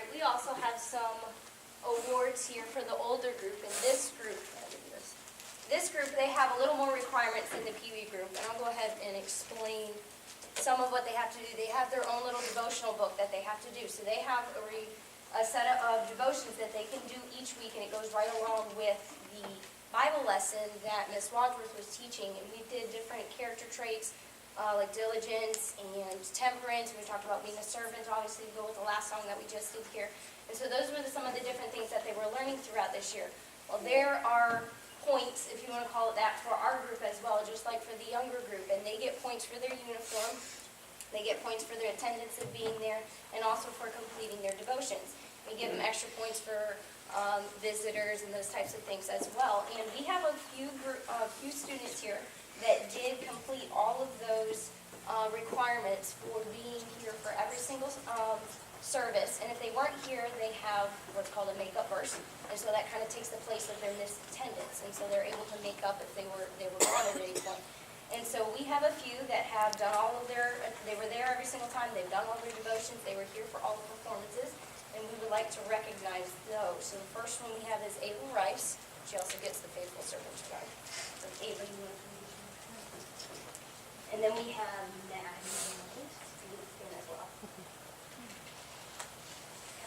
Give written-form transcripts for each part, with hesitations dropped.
right, we also have some awards here for the older group. And this group, they have a little more requirements than the Pee Wee group. And I'll go ahead and explain some of what they have to do. They have their own little devotional book that they have to do. So they have a set of devotions that they can do each week, and it goes right along with the Bible lesson that Miss Wadsworth was teaching. And we did different character traits, like diligence and temperance. We talked about being a servant, obviously, to go with the last song that we just did here. And so those were some of the different things that they were learning throughout this year. Well, there are points, if you want to call it that, for our group as well, just like for the younger group. And they get points for their uniform. They get points for their attendance of being there, and also for completing their devotions. We give them extra points for visitors and those types of things as well. And we have a few students here that did complete all of those requirements for being here for every single service. And if they weren't here, they have what's called a make-up verse. And so that kind of takes the place of their missed attendance. And so they're able to make up if they were gone at any point. And so we have a few that have done all of they were there every single time. They've done all their devotions. They were here for all the performances. And we would like to recognize those. So the first one we have is Ava Rice. She also gets the Faithful Servants Card. So Ava, you want to come? And then we have Madi as well.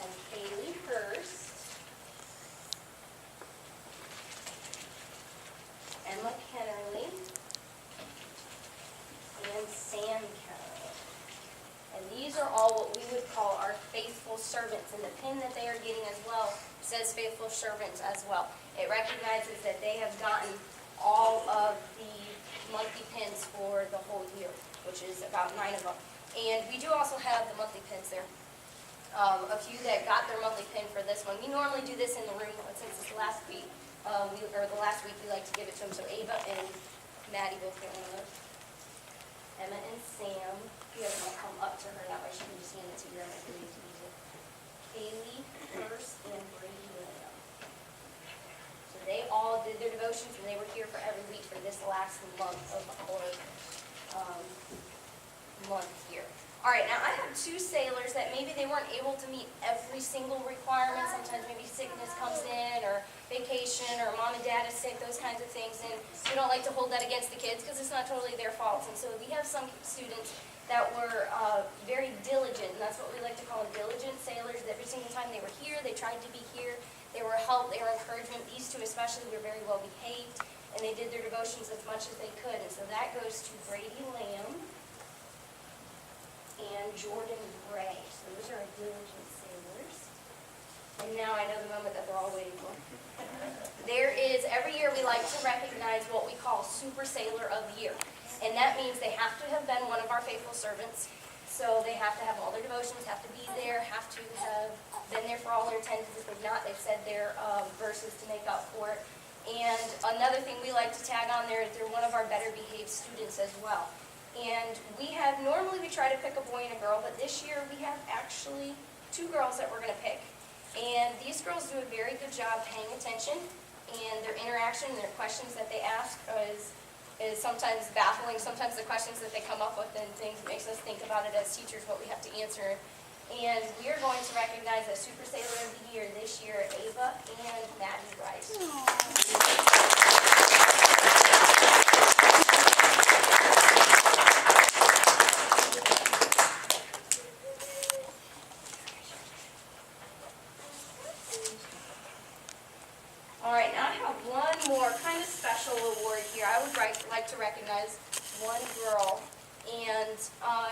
And Kaylee Hurst. Emma Kennerly. And Sam Kennerly. And these are all what we would call our faithful servants. And the pin that they are getting as well says faithful servants as well. It recognizes that they have gotten all of the monthly pins for the whole year, which is about 9 of them. And we do also have the monthly pins there. A few that got their monthly pin for this one. We normally do this in the room, but since it's last week, the last week we like to give it to them. So Ava and Maddie both get one of those. Emma and Sam, you guys want to come up to her, that way she can just hand it to you. I can use it. Kaylee Hurst and Brady William. So they all did their devotions, and they were here for every week for this last month of our month here. All right, now I have 2 sailors that maybe they weren't able to meet every single requirement. Sometimes maybe sickness comes in, or vacation, or mom and dad is sick, those kinds of things. And we don't like to hold that against the kids because it's not totally their fault. And so we have some students that were very diligent, and that's what we like to call them, diligent sailors. Every single time they were here, they tried to be here. They were help, they were encouragement. These 2 especially were very well behaved, and they did their devotions as much as they could. And so that goes to Brady Lamb and Jordan Gray. So those are our diligent sailors. And now I know the moment that they're all waiting for. There is, every year we like to recognize what we call Super Sailor of the Year. And that means they have to have been one of our faithful servants. So they have to have all their devotions, have to be there, have to have been there for all their attendance. If they've not, they've said their verses to make up for it. And another thing we like to tag on there is they're one of our better behaved students as well. And normally we try to pick a boy and a girl, but this year we have actually 2 girls that we're going to pick. And these girls do a very good job paying attention, and their interaction and their questions that they ask is sometimes baffling. Sometimes the questions that they come up with and things makes us think about it as teachers, what we have to answer. And we are going to recognize as Super Sailor of the Year this year, Ava and Madi Rice. All right, now I have one more kind of special award here. I would like to recognize one girl, and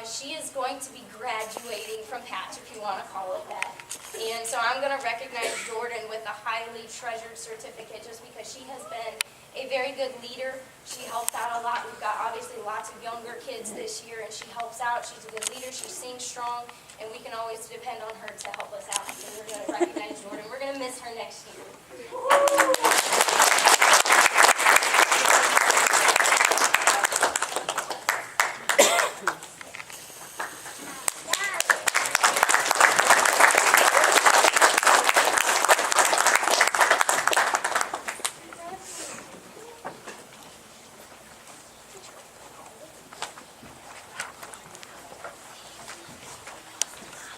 she is going to be graduating from Patch, if you want to call it that. And so I'm going to recognize Jordan with a highly treasured certificate just because she has been a very good leader. She helps out a lot. We've got obviously lots of younger kids this year, and she helps out. She's a good leader. She sings strong, and we can always depend on her to help us out.